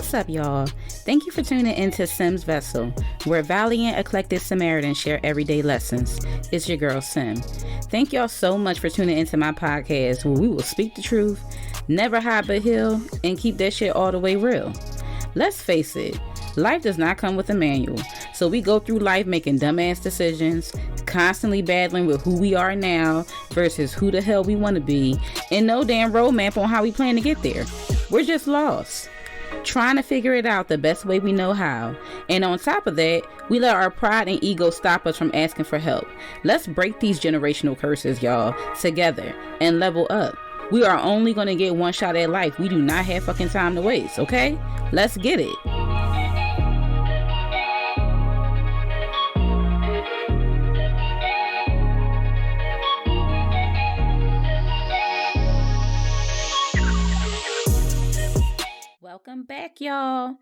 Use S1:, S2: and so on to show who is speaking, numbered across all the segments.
S1: What's up, y'all? Thank you for tuning into Sim's Vessel, where valiant, eclectic Samaritans share everyday lessons. It's your girl, Sim. Thank y'all so much for tuning into my podcast, where we will speak the truth, never hide but heal, and keep that shit all the way real. Let's face it, life does not come with a manual, so we go through life making dumbass decisions, constantly battling with who we are now versus who the hell we want to be, and no damn roadmap on how we plan to get there. We're just lost, trying to figure it out the best way we know how. And on top of that, we let our pride and ego stop us from asking for help. Let's break these generational curses, y'all, together and level up. We are only going to get one shot at life. We do not have fucking time to waste, okay? Let's get it. Welcome back, y'all.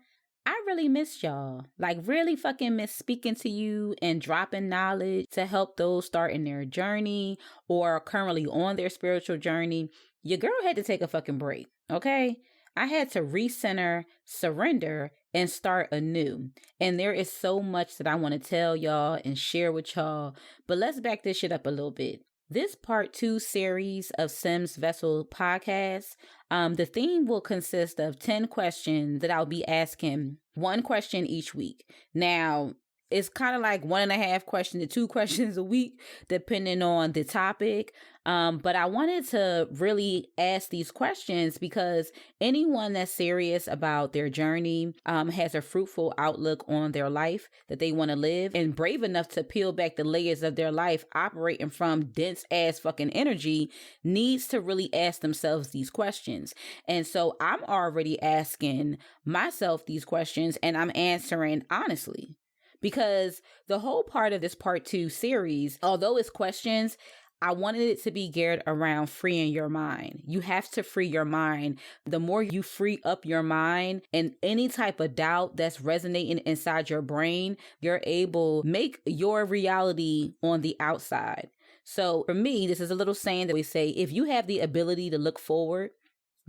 S1: I really missed y'all. Like, really fucking miss speaking to you and dropping knowledge to help those starting their journey or currently on their spiritual journey. Your girl had to take a fucking break, okay? I had to recenter, surrender, and start anew. And there is so much that I want to tell y'all and share with y'all. But let's back this shit up a little bit. This part 2 series of Sim's Vessel podcast, the theme will consist of 10 questions that I'll be asking, one question each week. Now, it's kind of like 1.5 questions to 2 questions a week, depending on the topic. But I wanted to really ask these questions because anyone that's serious about their journey, has a fruitful outlook on their life that they want to live, and brave enough to peel back the layers of their life operating from dense ass fucking energy, needs to really ask themselves these questions. And so I'm already asking myself these questions, and I'm answering honestly. Because the whole part of this part 2 series, although it's questions, I wanted it to be geared around freeing your mind. You have to free your mind. The more you free up your mind and any type of doubt that's resonating inside your brain, you're able to make your reality on the outside. So for me, this is a little saying that we say, if you have the ability to look forward,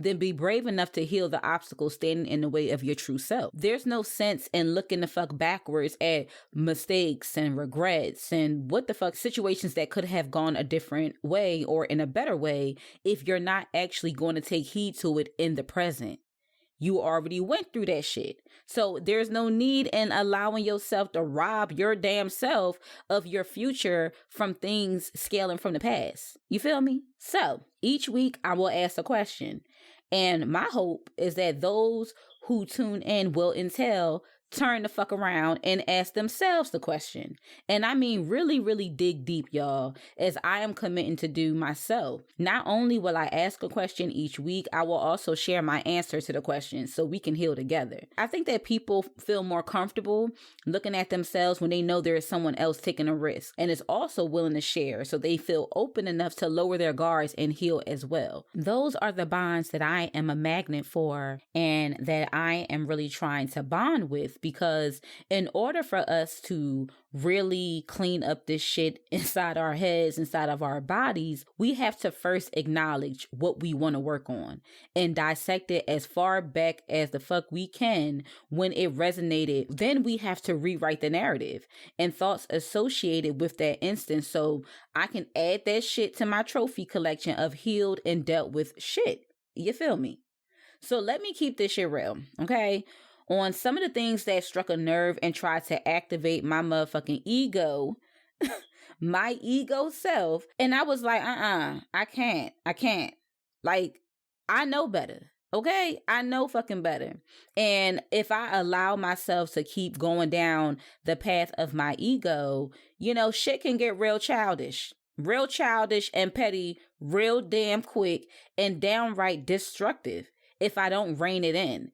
S1: then be brave enough to heal the obstacles standing in the way of your true self. There's no sense in looking the fuck backwards at mistakes and regrets and what the fuck situations that could have gone a different way or in a better way if you're not actually going to take heed to it in the present. You already went through that shit. So there's no need in allowing yourself to rob your damn self of your future from things scaling from the past. You feel me? So each week I will ask a question. And my hope is that those who tune in will turn the fuck around and ask themselves the question. And I mean really, really dig deep, y'all, as I am committing to do myself. Not only will I ask a question each week, I will also share my answer to the question so we can heal together. I think that people feel more comfortable looking at themselves when they know there is someone else taking a risk and is also willing to share, so they feel open enough to lower their guards and heal as well. Those are the bonds that I am a magnet for and that I am really trying to bond with. Because in order for us to really clean up this shit inside our heads, inside of our bodies, we have to first acknowledge what we want to work on and dissect it as far back as the fuck we can when it resonated. Then we have to rewrite the narrative and thoughts associated with that instance so I can add that shit to my trophy collection of healed and dealt with shit. You feel me? So let me keep this shit real, okay? On some of the things that struck a nerve and tried to activate my motherfucking ego, my ego self. And I was like, I can't. Like, I know better. Okay? I know fucking better. And if I allow myself to keep going down the path of my ego, shit can get real childish and petty, real damn quick and downright destructive if I don't rein it in.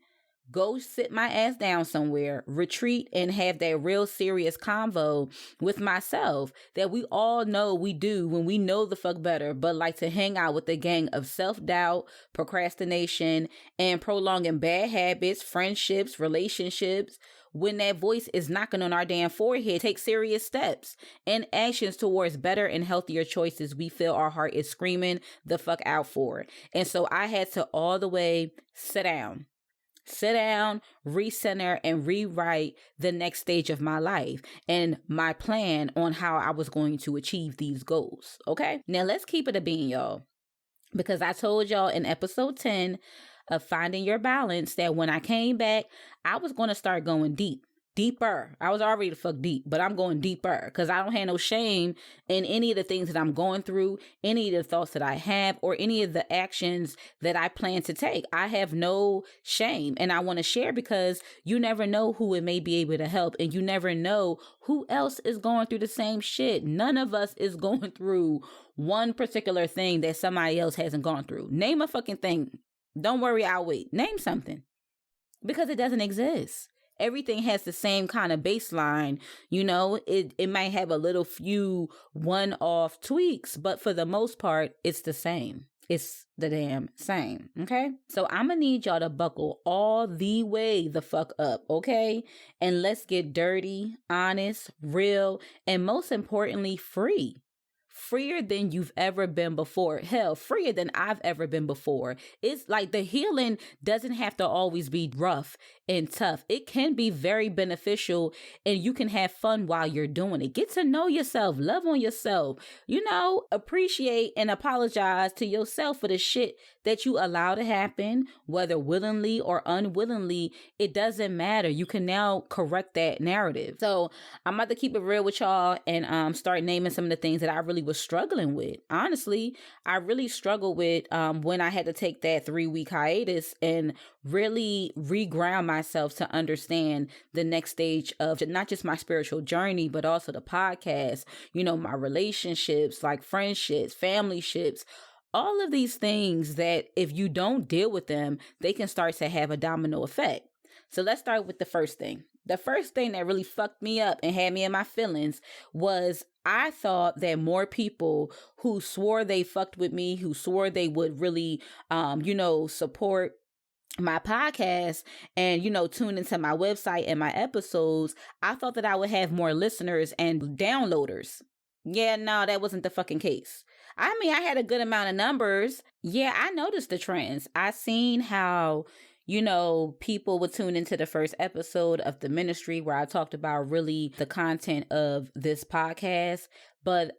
S1: Go sit my ass down somewhere, retreat, and have that real serious convo with myself that we all know we do when we know the fuck better, but like to hang out with a gang of self-doubt, procrastination, and prolonging bad habits, friendships, relationships. When that voice is knocking on our damn forehead, take serious steps and actions towards better and healthier choices we feel our heart is screaming the fuck out for. And so I had to all the way sit down. sit down, recenter, and rewrite the next stage of my life and my plan on how I was going to achieve these goals. Okay? Now let's keep it a bean, y'all. Because I told y'all in episode 10 of Finding Your Balance that when I came back, I was going to start going deeper. I was already the fuck deep, but I'm going deeper because I don't have no shame in any of the things that I'm going through, any of the thoughts that I have, or any of the actions that I plan to take. I have no shame, and I want to share because you never know who it may be able to help, and you never know who else is going through the same shit. None of us is going through one particular thing that somebody else hasn't gone through. Name a fucking thing. Don't worry, I'll wait. Name something. Because it doesn't exist. Everything has the same kind of baseline. You know, it might have a little few one-off tweaks, but for the most part, it's the same. It's the damn same. Okay? So I'm gonna need y'all to buckle all the way the fuck up, okay? And let's get dirty, honest, real, and most importantly, free. Freer than you've ever been before. Hell, freer than I've ever been before. It's like the healing doesn't have to always be rough and tough. It can be very beneficial and you can have fun while you're doing it. Get to know yourself, love on yourself, appreciate and apologize to yourself for the shit that you allow to happen, whether willingly or unwillingly. It doesn't matter. You can now correct that narrative. So I'm about to keep it real with y'all and start naming some of the things that I really was struggling with. Honestly, I really struggled with when I had to take that 3-week hiatus and really reground myself to understand the next stage of not just my spiritual journey, but also the podcast, my relationships, like friendships, family ships, all of these things that if you don't deal with them, they can start to have a domino effect. So let's start with the first thing. The first thing that really fucked me up and had me in my feelings was I thought that more people who swore they fucked with me, who swore they would really, support my podcast and, tune into my website and my episodes, I thought that I would have more listeners and downloaders. Yeah, no, that wasn't the fucking case. I mean, I had a good amount of numbers. Yeah, I noticed the trends. I seen how people would tune into the first episode of the ministry where I talked about really the content of this podcast. But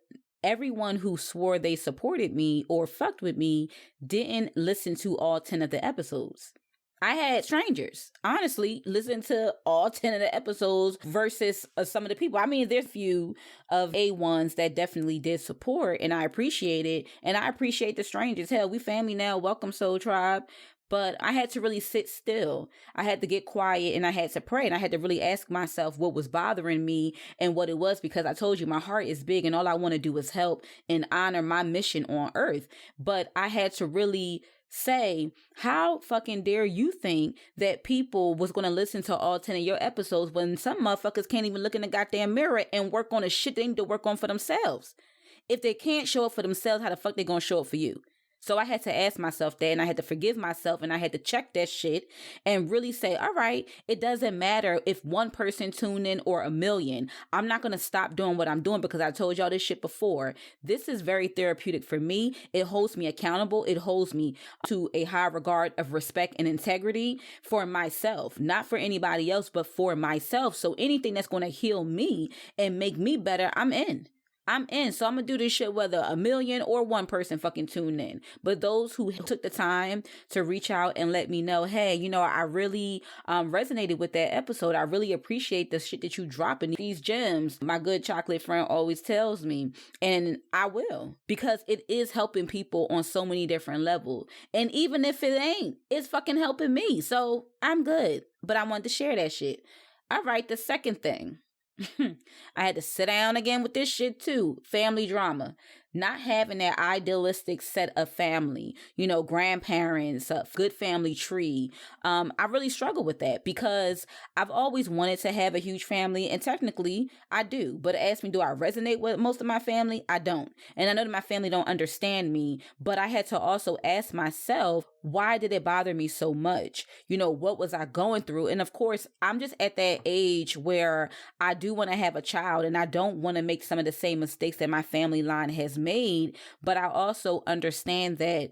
S1: everyone who swore they supported me or fucked with me didn't listen to all 10 of the episodes. I had strangers, honestly, listen to all 10 of the episodes versus some of the people. I mean, there's a few of A1s that definitely did support and I appreciate it. And I appreciate the strangers. Hell, we family now. Welcome, Soul Tribe. But I had to really sit still. I had to get quiet and I had to pray. And I had to really ask myself what was bothering me and what it was, because I told you my heart is big and all I want to do is help and honor my mission on earth. But I had to really say, how fucking dare you think that people was going to listen to all 10 of your episodes when some motherfuckers can't even look in the goddamn mirror and work on the shit they need to work on for themselves? If they can't show up for themselves, how the fuck they going to show up for you? So I had to ask myself that, and I had to forgive myself, and I had to check that shit and really say, all right, it doesn't matter if one person tuned in or a million. I'm not going to stop doing what I'm doing because I told y'all this shit before. This is very therapeutic for me. It holds me accountable. It holds me to a high regard of respect and integrity for myself, not for anybody else, but for myself. So anything that's going to heal me and make me better, I'm in. So I'm going to do this shit whether a million or one person fucking tuned in. But those who took the time to reach out and let me know, hey, I really resonated with that episode. I really appreciate the shit that you dropping, these gems. My good chocolate friend always tells me, and I will, because it is helping people on so many different levels. And even if it ain't, it's fucking helping me. So I'm good. But I wanted to share that shit. All right, the second thing. I had to sit down again with this shit too. Family drama. Not having that idealistic set of family, grandparents, a good family tree. I really struggle with that because I've always wanted to have a huge family, and technically I do. But ask me, do I resonate with most of my family? I don't. And I know that my family don't understand me, but I had to also ask myself, why did it bother me so much? What was I going through? And of course, I'm just at that age where I do want to have a child, and I don't want to make some of the same mistakes that my family line has made. But I also understand that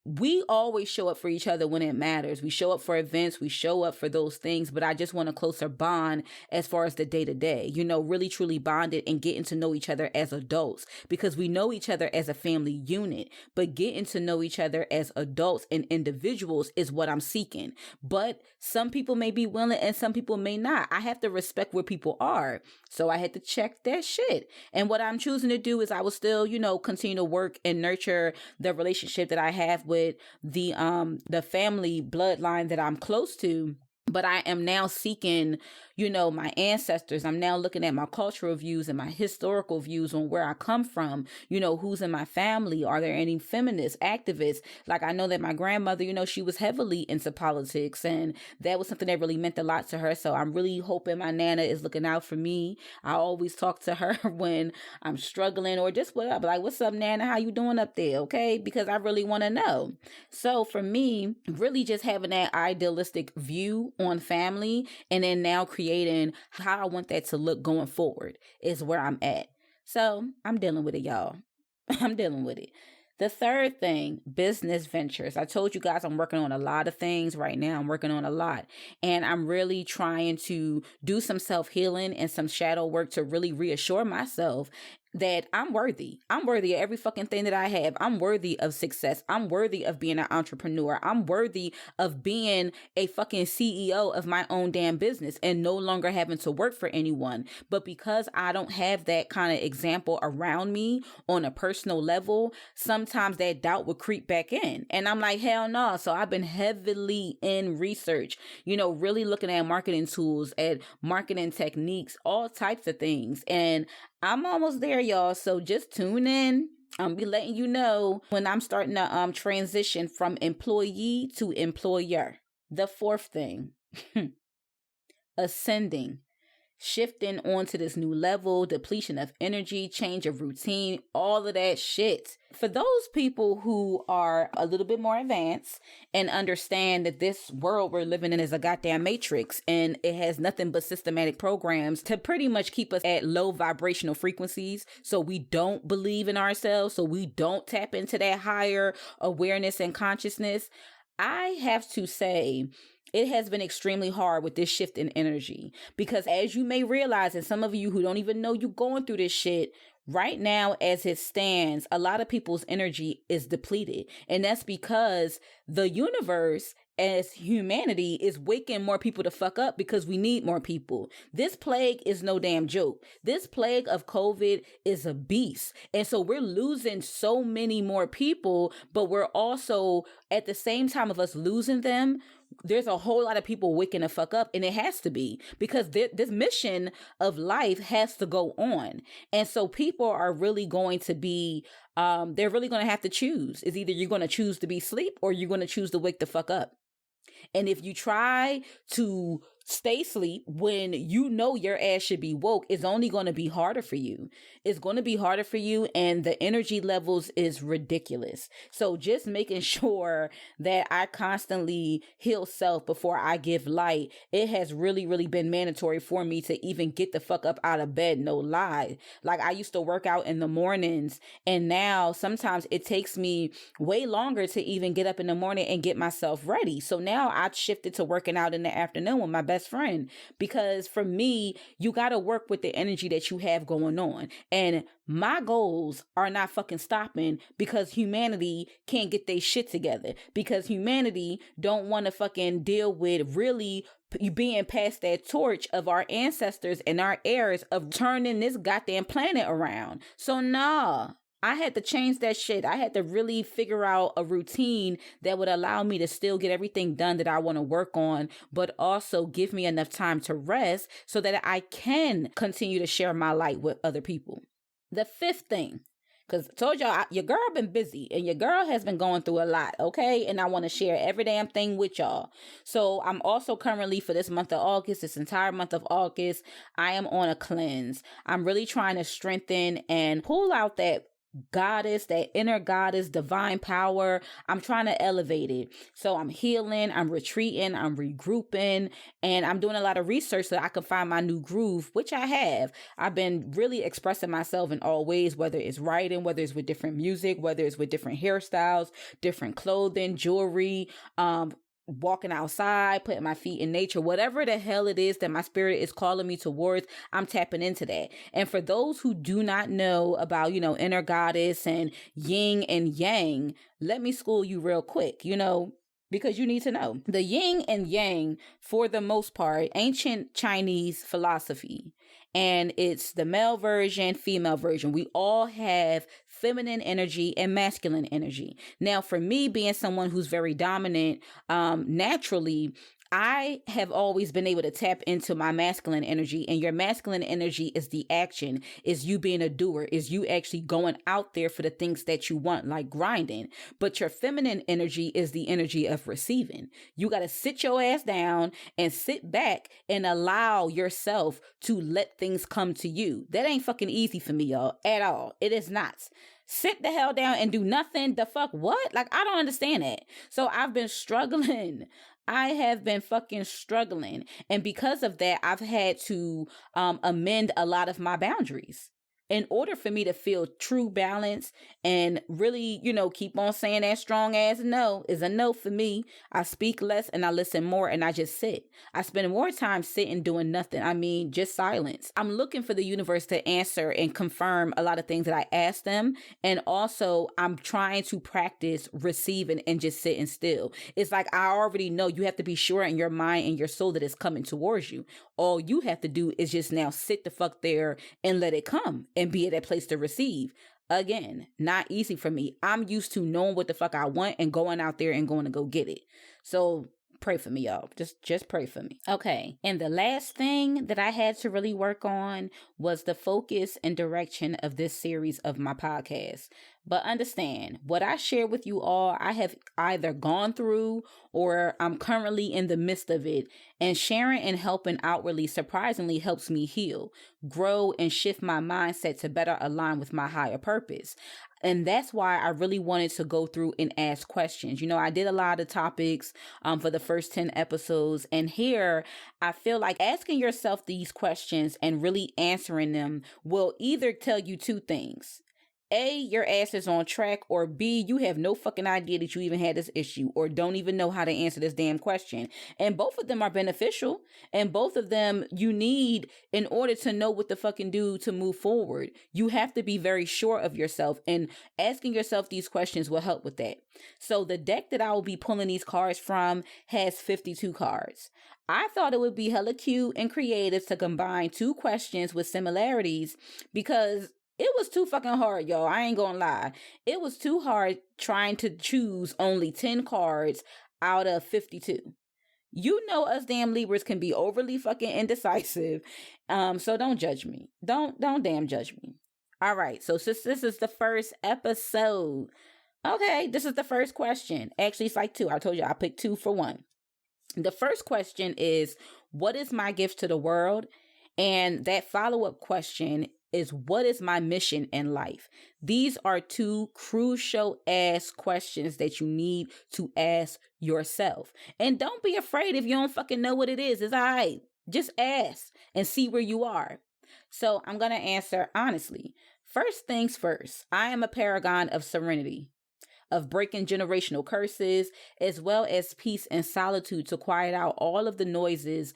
S1: we always show up for each other when it matters. We show up for events, we show up for those things, but I just want a closer bond as far as the day to day, really truly bonded and getting to know each other as adults, because we know each other as a family unit, but getting to know each other as adults and individuals is what I'm seeking. But some people may be willing and some people may not. I have to respect where people are. So I had to check that shit. And what I'm choosing to do is I will still, continue to work and nurture the relationship that I have with the family bloodline that I'm close to. But I am now seeking, my ancestors. I'm now looking at my cultural views and my historical views on where I come from, who's in my family. Are there any feminist activists? Like, I know that my grandmother, she was heavily into politics, and that was something that really meant a lot to her. So I'm really hoping my Nana is looking out for me. I always talk to her when I'm struggling or just what up. Like, what's up, Nana? How you doing up there? Okay. Because I really want to know. So for me, really just having that idealistic view on family and then now creating how I want that to look going forward is where I'm at. So I'm dealing with it, y'all. I'm dealing with it. The third thing, business ventures. I told you guys I'm working on a lot of things right now. I'm working on a lot. And I'm really trying to do some self-healing and some shadow work to really reassure myself that I'm worthy. I'm worthy of every fucking thing that I have. I'm worthy of success. I'm worthy of being an entrepreneur. I'm worthy of being a fucking CEO of my own damn business and no longer having to work for anyone. But because I don't have that kind of example around me on a personal level, sometimes that doubt would creep back in. And I'm like, hell no. So I've been heavily in research, really looking at marketing tools, at marketing techniques, all types of things. And I'm almost there, y'all. So just tune in. I'll be letting you know when I'm starting to transition from employee to employer. The fourth thing, ascending. Shifting onto this new level, depletion of energy, change of routine, all of that shit. For those people who are a little bit more advanced and understand that this world we're living in is a goddamn matrix and it has nothing but systematic programs to pretty much keep us at low vibrational frequencies so we don't believe in ourselves, so we don't tap into that higher awareness and consciousness, I have to say, it has been extremely hard with this shift in energy because as you may realize, and some of you who don't even know you're going through this shit, right now as it stands, a lot of people's energy is depleted. And that's because the universe as humanity is waking more people to fuck up because we need more people. This plague is no damn joke. This plague of COVID is a beast. And so we're losing so many more people, but we're also at the same time of us losing them, there's a whole lot of people waking the fuck up, and it has to be because this mission of life has to go on. And so people are really going to be, they're really going to have to choose. It's either you're going to choose to be asleep or you're going to choose to wake the fuck up. And if you try to stay asleep when you know your ass should be woke, it's only going to be harder for you. It's going to be harder for you, and the energy levels is ridiculous. So just making sure that I constantly heal self before I give light, it has really, really been mandatory for me to even get the fuck up out of bed, no lie. Like I used to work out in the mornings, and now sometimes it takes me way longer to even get up in the morning and get myself ready. So now I shifted to working out in the afternoon with my best friend, because for me, you got to work with the energy that you have going on. And my goals are not fucking stopping because humanity can't get their shit together, because humanity don't want to fucking deal with really you being past that torch of our ancestors and our heirs of turning this goddamn planet around. So nah. I had to change that shit. I had to really figure out a routine that would allow me to still get everything done that I want to work on, but also give me enough time to rest so that I can continue to share my light with other people. The fifth thing, because I told y'all, your girl been busy and your girl has been going through a lot, okay? And I want to share every damn thing with y'all. So I'm also currently, for this month of August, this entire month of August, I am on a cleanse. I'm really trying to strengthen and pull out that goddess, that inner goddess, divine power. I'm trying to elevate it. So I'm healing, I'm retreating, I'm regrouping, and I'm doing a lot of research so I can find my new groove, which I have. I've been really expressing myself in all ways, whether it's writing, whether it's with different music, whether it's with different hairstyles, different clothing, jewelry, walking outside, putting my feet in nature, whatever the hell it is that my spirit is calling me towards, I'm tapping into that. And for those who do not know about, inner goddess and yin and yang, let me school you real quick, because you need to know. The yin and yang, for the most part, ancient Chinese philosophy, and it's the male version, female version. We all have feminine energy and masculine energy. Now, for me, being someone who's very dominant, naturally, I have always been able to tap into my masculine energy, and your masculine energy is the action, is you being a doer, is you actually going out there for the things that you want, like grinding. But your feminine energy is the energy of receiving. You got to sit your ass down and sit back and allow yourself to let things come to you. That ain't fucking easy for me, y'all, at all. It is not. Sit the hell down and do nothing. The fuck what? Like, I don't understand that. So I've been struggling. I have been fucking struggling. And because of that, I've had to amend a lot of my boundaries in order for me to feel true balance and really, keep on saying that strong ass no is a no for me. I speak less and I listen more, and I just sit. I spend more time sitting doing nothing. I mean, just silence. I'm looking for the universe to answer and confirm a lot of things that I ask them. And also I'm trying to practice receiving and just sitting still. It's like, I already know. You have to be sure in your mind and your soul that it's coming towards you. All you have to do is just now sit the fuck there and let it come and be at that place to receive. Again, not easy for me. I'm used to knowing what the fuck I want and going out there and going to go get it. So pray for me, y'all. Just pray for me. Okay. And the last thing that I had to really work on was the focus and direction of this series of my podcast. But understand, what I share with you all, I have either gone through or I'm currently in the midst of it. And sharing and helping outwardly surprisingly helps me heal, grow, and shift my mindset to better align with my higher purpose. And that's why I really wanted to go through and ask questions. I did a lot of topics for the first 10 episodes. And here, I feel like asking yourself these questions and really answering them will either tell you two things. A, your ass is on track, or B, you have no fucking idea that you even had this issue or don't even know how to answer this damn question. And both of them are beneficial, and both of them you need in order to know what to fucking do to move forward. You have to be very sure of yourself, and asking yourself these questions will help with that. So the deck that I will be pulling these cards from has 52 cards. I thought it would be hella cute and creative to combine two questions with similarities because it was too fucking hard, y'all. I ain't gonna lie. It was too hard trying to choose only 10 cards out of 52. You know us damn Libras can be overly fucking indecisive. So don't judge me. Don't damn judge me. All right. So since this is the first episode, okay, this is the first question. Actually, it's like two. I told you I picked two for one. The first question is, what is my gift to the world? And that follow-up question is, what is my mission in life? These are two crucial ass questions that you need to ask yourself. And don't be afraid if you don't fucking know what it is. It's all right. Just ask and see where you are. So I'm going to answer honestly. First things first, I am a paragon of serenity, of breaking generational curses, as well as peace and solitude to quiet out all of the noises,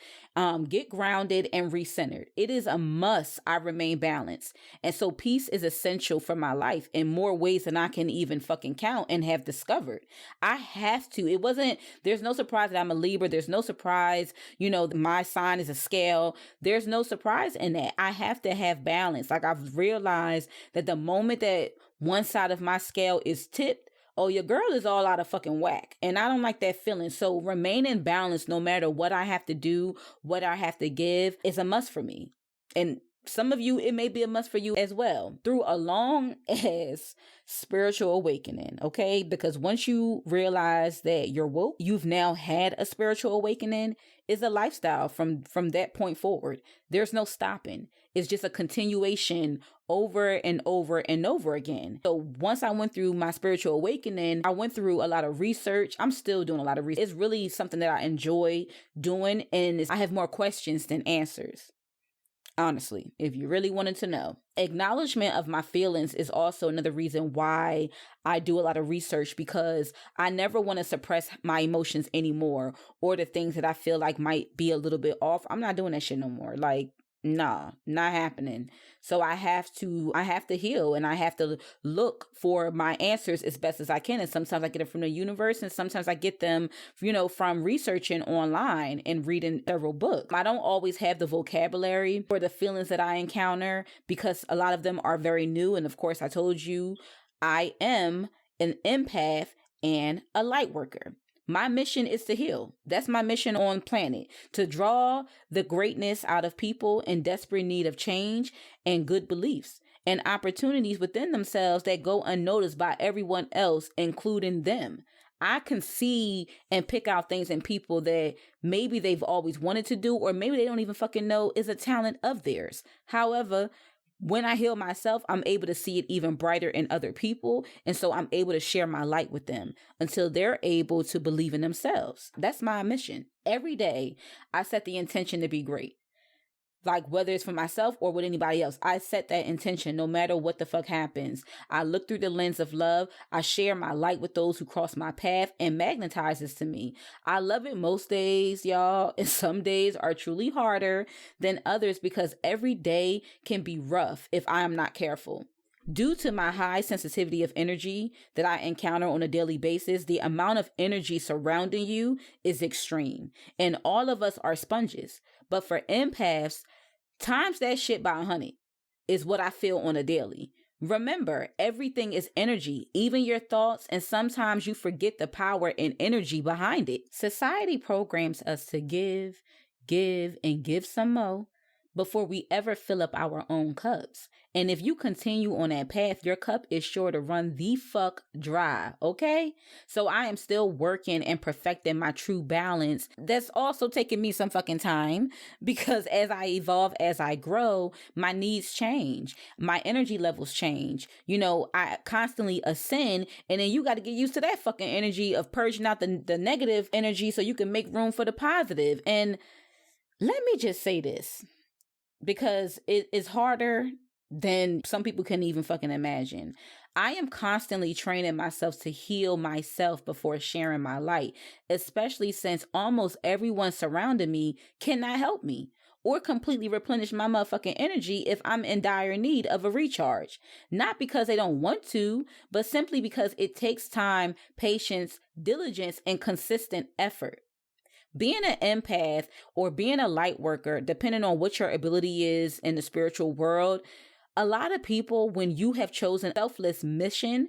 S1: get grounded and recentered. It is a must I remain balanced. And so peace is essential for my life in more ways than I can even fucking count and have discovered. I have to. There's no surprise that I'm a Libra. There's no surprise, my sign is a scale. There's no surprise in that. I have to have balance. Like, I've realized that the moment that one side of my scale is tipped, oh, your girl is all out of fucking whack. And I don't like that feeling. So remaining balanced no matter what I have to do, what I have to give, is a must for me. And some of you, it may be a must for you as well, through a long ass spiritual awakening, okay? Because once you realize that you're woke, you've now had a spiritual awakening, is a lifestyle from that point forward. There's no stopping. It's just a continuation over and over and over again. So once I went through my spiritual awakening, I went through a lot of research. I'm still doing a lot of research. It's really something that I enjoy doing, and I have more questions than answers. Honestly, if you really wanted to know. Acknowledgement of my feelings is also another reason why I do a lot of research, because I never want to suppress my emotions anymore, or the things that I feel like might be a little bit off. I'm not doing that shit no more. Like, nah, not happening. So I have to heal, and I have to look for my answers as best as I can. And sometimes I get it from the universe, and sometimes I get them, from researching online and reading several books. I don't always have the vocabulary for the feelings that I encounter, because a lot of them are very new. And of course, I told you, I am an empath and a light worker. My mission is to heal. That's my mission on planet, to draw the greatness out of people in desperate need of change and good beliefs and opportunities within themselves that go unnoticed by everyone else, including them. I can see and pick out things in people that maybe they've always wanted to do, or maybe they don't even fucking know is a talent of theirs. However, when I heal myself, I'm able to see it even brighter in other people. And so I'm able to share my light with them until they're able to believe in themselves. That's my mission. Every day, I set the intention to be great. Like, whether it's for myself or with anybody else, I set that intention no matter what the fuck happens. I look through the lens of love. I share my light with those who cross my path and magnetizes to me. I love it most days, y'all. And some days are truly harder than others, because every day can be rough if I am not careful. Due to my high sensitivity of energy that I encounter on a daily basis, the amount of energy surrounding you is extreme. And all of us are sponges. But for empaths, times that shit by 100 is what I feel on a daily. Remember, everything is energy, even your thoughts, and sometimes you forget the power and energy behind it. Society programs us to give, and give some more before we ever fill up our own cups. And if you continue on that path, your cup is sure to run the fuck dry, okay? So I am still working and perfecting my true balance. That's also taking me some fucking time, because as I evolve, as I grow, my needs change. My energy levels change. I constantly ascend, and then you got to get used to that fucking energy of purging out the negative energy so you can make room for the positive. And let me just say this, because it is harder than some people can even fucking imagine. I am constantly training myself to heal myself before sharing my light, especially since almost everyone surrounding me cannot help me or completely replenish my motherfucking energy if I'm in dire need of a recharge. Not because they don't want to, but simply because it takes time, patience, diligence, and consistent effort. Being an empath or being a light worker, depending on what your ability is in the spiritual world, a lot of people, when you have chosen a selfless mission,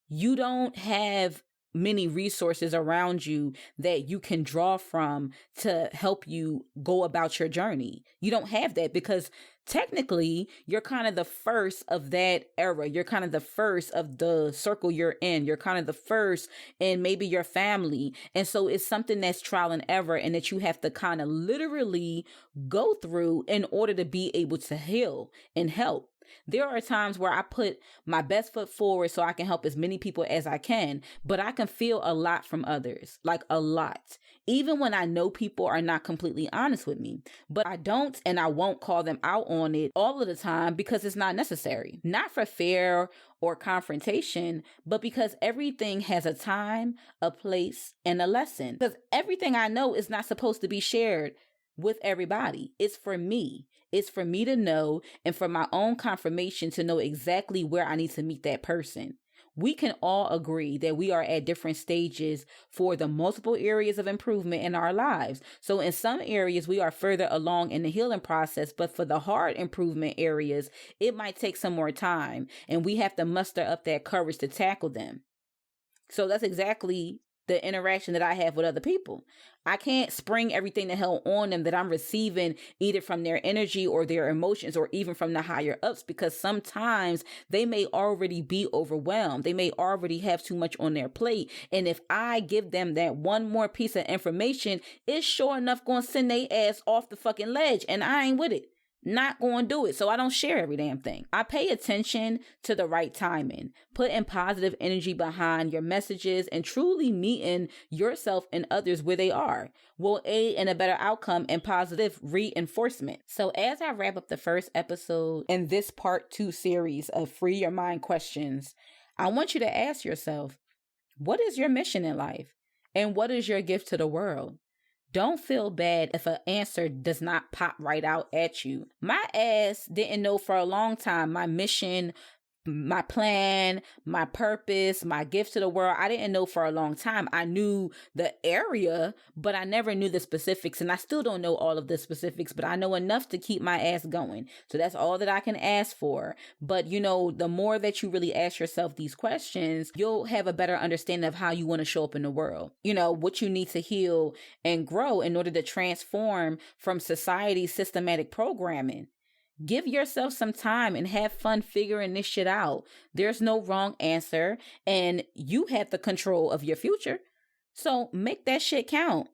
S1: you don't have many resources around you that you can draw from to help you go about your journey. You don't have that, because technically you're kind of the first of that era. You're kind of the first of the circle you're in. You're kind of the first in maybe your family. And so it's something that's trial and error, and that you have to kind of literally go through in order to be able to heal and help. There are times where I put my best foot forward so I can help as many people as I can, but I can feel a lot from others, like a lot, even when I know people are not completely honest with me. But I don't, and I won't call them out on it all of the time, because it's not necessary. Not for fear or confrontation, but because everything has a time, a place, and a lesson. Because everything I know is not supposed to be shared with everybody. It's for me. It's for me to know, and for my own confirmation to know exactly where I need to meet that person. We can all agree that we are at different stages for the multiple areas of improvement in our lives. So in some areas, we are further along in the healing process, but for the hard improvement areas, it might take some more time, and we have to muster up that courage to tackle them. So that's exactly the interaction that I have with other people. I can't spring everything the hell on them that I'm receiving either from their energy or their emotions or even from the higher ups, because sometimes they may already be overwhelmed. They may already have too much on their plate. And if I give them that one more piece of information, it's sure enough going to send their ass off the fucking ledge. And I ain't with it. Not going to do it. So I don't share every damn thing. I pay attention to the right timing, putting positive energy behind your messages, and truly meeting yourself and others where they are will aid in a better outcome and positive reinforcement. So as I wrap up the first episode in this part 2 series of Free Your Mind questions, I want you to ask yourself, what is your mission in life? And what is your gift to the world? Don't feel bad if an answer does not pop right out at you. My ass didn't know for a long time my mission, my plan, my purpose, my gift to the world. I didn't know for a long time. I knew the area, but I never knew the specifics. And I still don't know all of the specifics, but I know enough to keep my ass going. So that's all that I can ask for. But the more that you really ask yourself these questions, you'll have a better understanding of how you want to show up in the world. What you need to heal and grow in order to transform from society's systematic programming. Give yourself some time and have fun figuring this shit out. There's no wrong answer, and you have the control of your future. So make that shit count.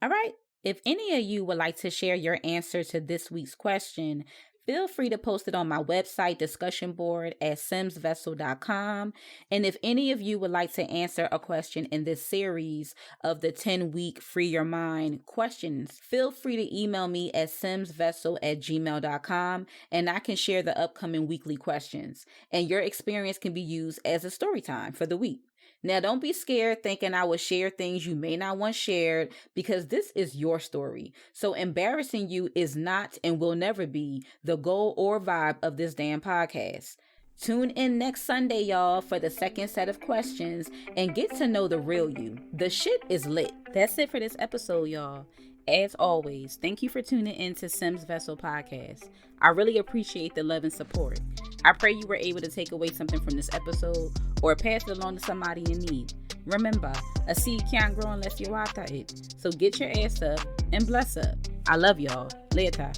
S1: All right? If any of you would like to share your answer to this week's question, feel free to post it on my website discussion board at simsvessel.com. And if any of you would like to answer a question in this series of the 10-week Free Your Mind questions, feel free to email me at simsvessel@gmail.com, and I can share the upcoming weekly questions. And your experience can be used as a story time for the week. Now, don't be scared thinking I will share things you may not want shared, because this is your story. So embarrassing you is not and will never be the goal or vibe of this damn podcast. Tune in next Sunday, y'all, for the second set of questions and get to know the real you. The shit is lit. That's it for this episode, y'all. As always, thank you for tuning in to Sims Vessel Podcast. I really appreciate the love and support. I pray you were able to take away something from this episode or pass it along to somebody in need. Remember, a seed can't grow unless you water it. So get your ass up and bless up. I love y'all. Later.